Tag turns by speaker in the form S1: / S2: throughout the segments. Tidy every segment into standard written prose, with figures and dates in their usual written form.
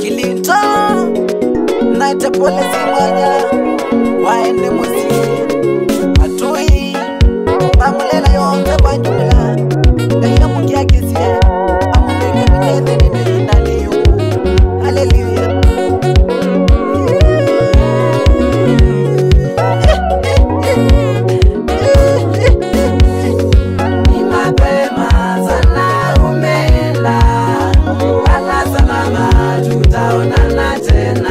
S1: Kilinto naite polisi mwanya waende muzi atui mamulela yonke kwa jumla ndio mukia kisie amundeke mineze nini ndani yu. Hallelujah. Ni mapema sana umeenda, ala salama tutaonana tena.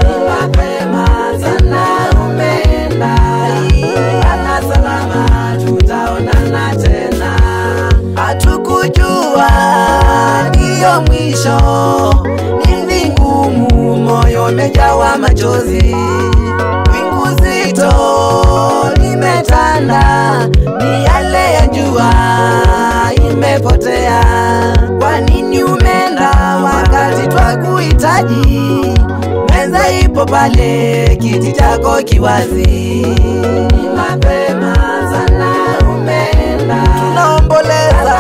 S1: Ni mapema sana umeenda, ala salama tutaonana tena. Hatukujua ndiyo mwisho, ni ngumu, moyo umejawa machozi, wingu zito limetanda, ni yale ya jua imepotea. Kwa nini umeenda wakati twakuhitaji? Meza ipo pale, kiti chako kiwazi. Ni mapema sana umeenda, tunaomboleza.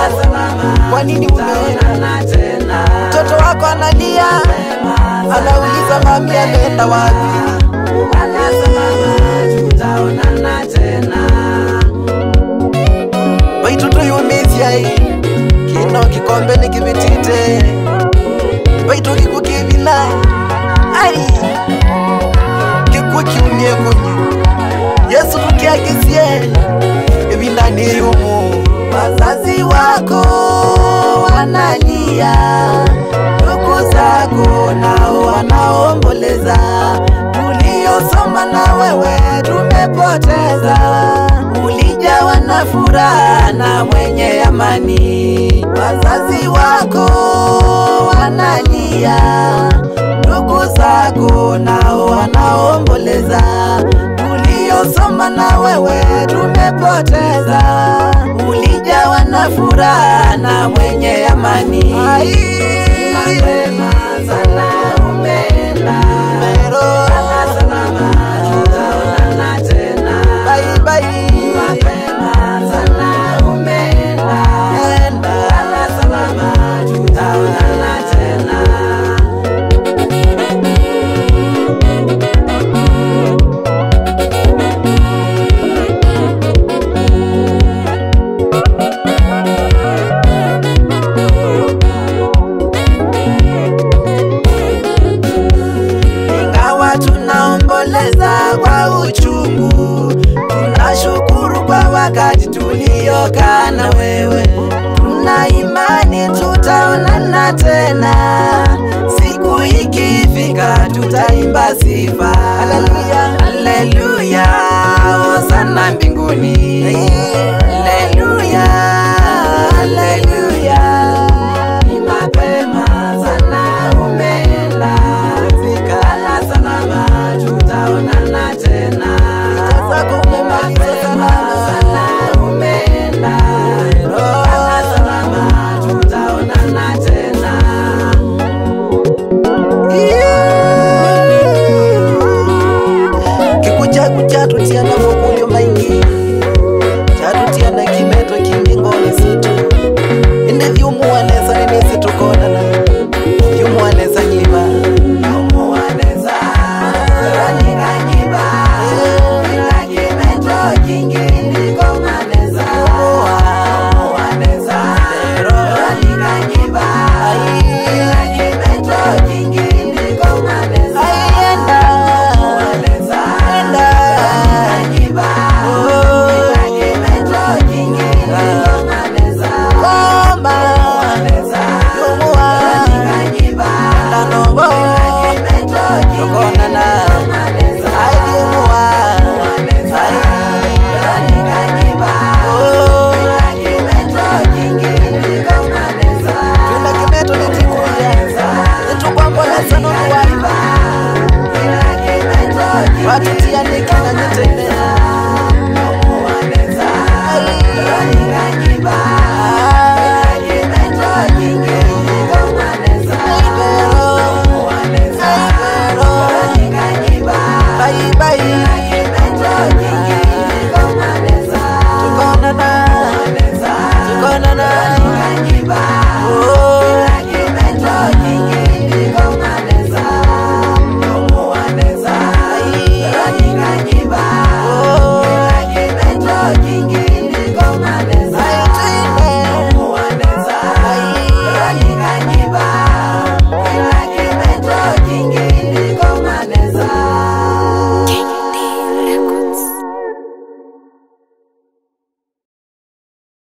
S1: Kwa nini umeenda tena? Mtoto wako analia, anauliza mami ameenda wapi? Tutaonana tena. Baitutu yumizia hii kino kikombe ni kibitite, baitu kikukibina ai kikukiumie kunyi Yesu kukiagizie ebindani yumu. Wazazi wako wanalia, ndugu zako nao wanaomboleza, tuliosoma na wewe tumepoteza. Ulijawa na furaha na mwenye amani. Wazazi wako wanalia, ndugu zako nao wanaomboleza, tuliosoma na wewe tumepoteza. Ulijawa na furaha na mwenye amani. Mapema sana umeenda, ala salama tutaonana tena. Bye bye. Mapema sana umeenda, ala salama tutaonana tena. Tunaomboleza kwa uchungu, tunashukuru kwa wakati tuliokaa na wewe. Tuna imani tutaonana tena, siku ikifika tutaimba sifa. Haleluya, haleluya, hosana mbinguni.